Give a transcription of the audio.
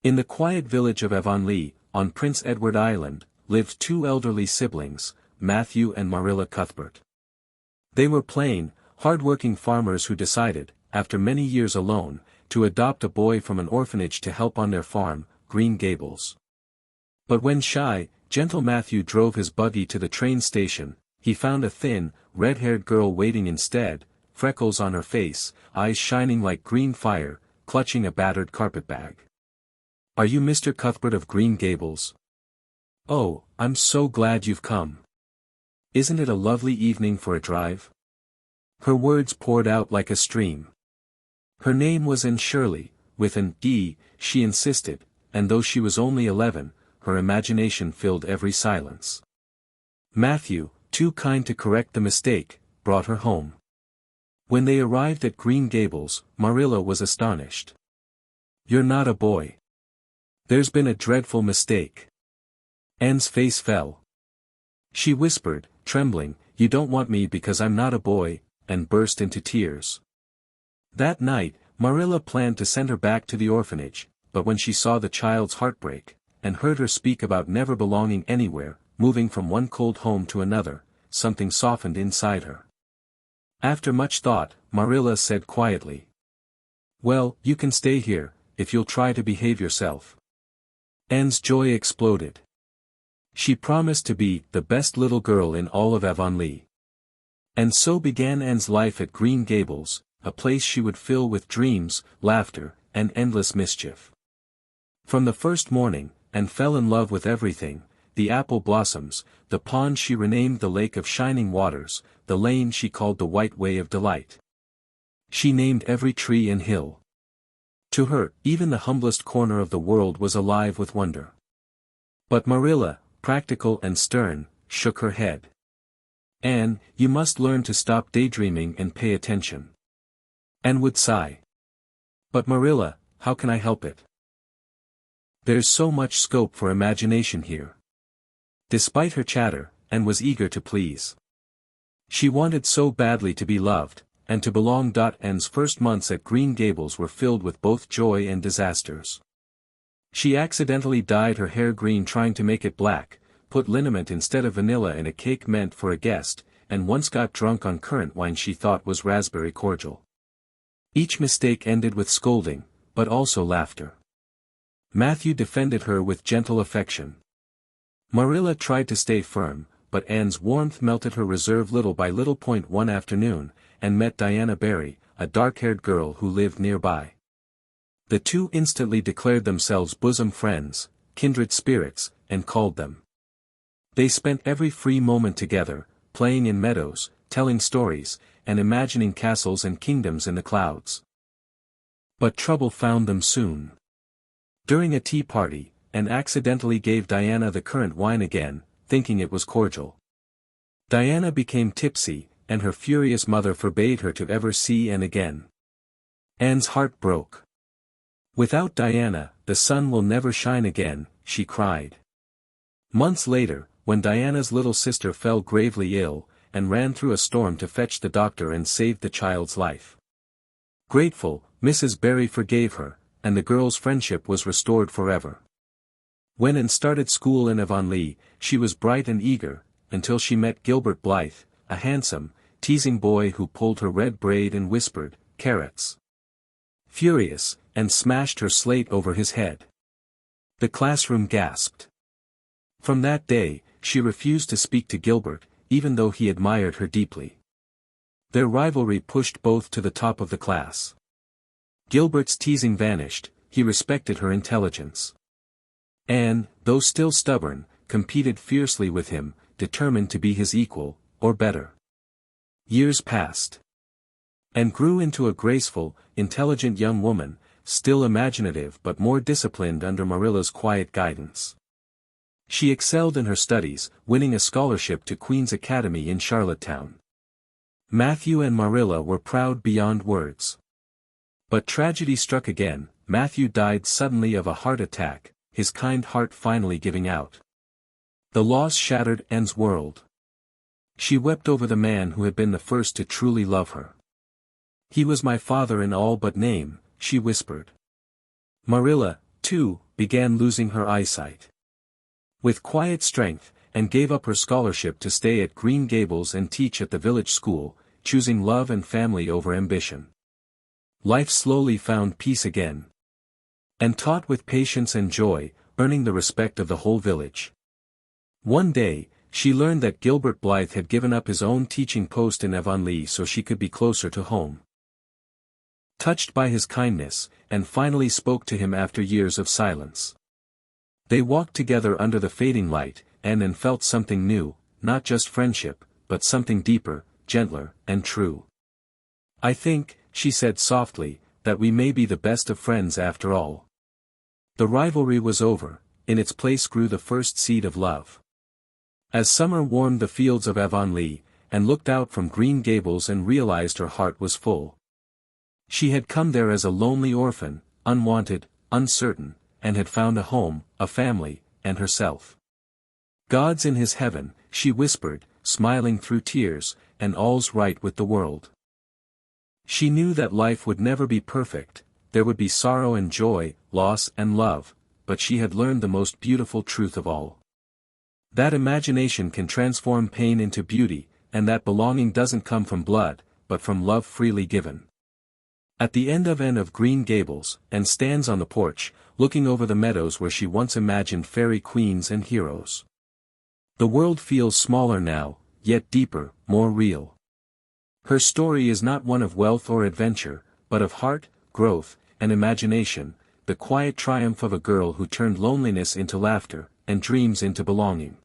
In the quiet village of Avonlea, on Prince Edward Island, lived two elderly siblings, Matthew and Marilla Cuthbert. They were plain, hard-working farmers who decided, after many years alone, to adopt a boy from an orphanage to help on their farm, Green Gables. But when shy, gentle Matthew drove his buggy to the train station, he found a thin, red-haired girl waiting instead, freckles on her face, eyes shining like green fire, clutching a battered carpetbag. "Are you Mr. Cuthbert of Green Gables? Oh, I'm so glad you've come. Isn't it a lovely evening for a drive?" Her words poured out like a stream. Her name was Anne Shirley, with an E, she insisted, and though she was only 11, her imagination filled every silence. Matthew, too kind to correct the mistake, brought her home. When they arrived at Green Gables, Marilla was astonished. "You're not a boy. There's been a dreadful mistake." Anne's face fell. She whispered, trembling, "You don't want me because I'm not a boy," and burst into tears. That night, Marilla planned to send her back to the orphanage, but when she saw the child's heartbreak, and heard her speak about never belonging anywhere, moving from one cold home to another, something softened inside her. After much thought, Marilla said quietly, "Well, you can stay here, if you'll try to behave yourself." Anne's joy exploded. She promised to be the best little girl in all of Avonlea. And so began Anne's life at Green Gables, a place she would fill with dreams, laughter, and endless mischief. From the first morning, Anne fell in love with everything, the apple blossoms, the pond she renamed the Lake of Shining Waters, the lane she called the White Way of Delight. She named every tree and hill. To her, even the humblest corner of the world was alive with wonder. But Marilla, practical and stern, shook her head. "Anne, you must learn to stop daydreaming and pay attention." Anne would sigh. "But Marilla, how can I help it? There's so much scope for imagination here." Despite her chatter, Anne was eager to please. She wanted so badly to be loved, and to belong. Anne's first months at Green Gables were filled with both joy and disasters. She accidentally dyed her hair green trying to make it black, put liniment instead of vanilla in a cake meant for a guest, and once got drunk on currant wine she thought was raspberry cordial. Each mistake ended with scolding, but also laughter. Matthew defended her with gentle affection. Marilla tried to stay firm, but Anne's warmth melted her reserve little by little. One afternoon, Anne met Diana Barry, a dark-haired girl who lived nearby. The two instantly declared themselves bosom friends, kindred spirits, and called them. They spent every free moment together, playing in meadows, telling stories, and imagining castles and kingdoms in the clouds. But trouble found them soon. During a tea party, Anne accidentally gave Diana the currant wine again, thinking it was cordial. Diana became tipsy, and her furious mother forbade her to ever see Anne again. Anne's heart broke. "Without Diana, the sun will never shine again," she cried. Months later, when Diana's little sister fell gravely ill, Anne ran through a storm to fetch the doctor and saved the child's life. Grateful, Mrs. Barry forgave her, and the girl's friendship was restored forever. When Anne started school in Avonlea, she was bright and eager, until she met Gilbert Blythe, a handsome, teasing boy who pulled her red braid and whispered, "Carrots." Furious, Anne smashed her slate over his head. The classroom gasped. From that day, she refused to speak to Gilbert, even though he admired her deeply. Their rivalry pushed both to the top of the class. Gilbert's teasing vanished, he respected her intelligence. Anne, though still stubborn, competed fiercely with him, determined to be his equal, or better. Years passed. Anne grew into a graceful, intelligent young woman, still imaginative but more disciplined under Marilla's quiet guidance. She excelled in her studies, winning a scholarship to Queen's Academy in Charlottetown. Matthew and Marilla were proud beyond words. But tragedy struck again. Matthew died suddenly of a heart attack, his kind heart finally giving out. The loss shattered Anne's world. She wept over the man who had been the first to truly love her. "He was my father in all but name," she whispered. Marilla, too, began losing her eyesight. With quiet strength, Anne gave up her scholarship to stay at Green Gables and teach at the village school, choosing love and family over ambition. Life slowly found peace again. Anne taught with patience and joy, earning the respect of the whole village. One day, she learned that Gilbert Blythe had given up his own teaching post in Avonlea so she could be closer to home. Touched by his kindness, Anne finally spoke to him after years of silence. They walked together under the fading light, and felt something new, not just friendship, but something deeper, gentler, and true. "I think," she said softly, "that we may be the best of friends after all." The rivalry was over, in its place grew the first seed of love. As summer warmed the fields of Avonlea, Anne looked out from Green Gables and realized her heart was full. She had come there as a lonely orphan, unwanted, uncertain, and had found a home, a family, and herself. "God's in his heaven," she whispered, smiling through tears, "and all's right with the world." She knew that life would never be perfect, there would be sorrow and joy, loss and love, but she had learned the most beautiful truth of all. That imagination can transform pain into beauty, and that belonging doesn't come from blood, but from love freely given. At the end of Green Gables, Anne stands on the porch, looking over the meadows where she once imagined fairy queens and heroes. The world feels smaller now, yet deeper, more real. Her story is not one of wealth or adventure, but of heart, growth, and imagination, the quiet triumph of a girl who turned loneliness into laughter, and dreams into belonging.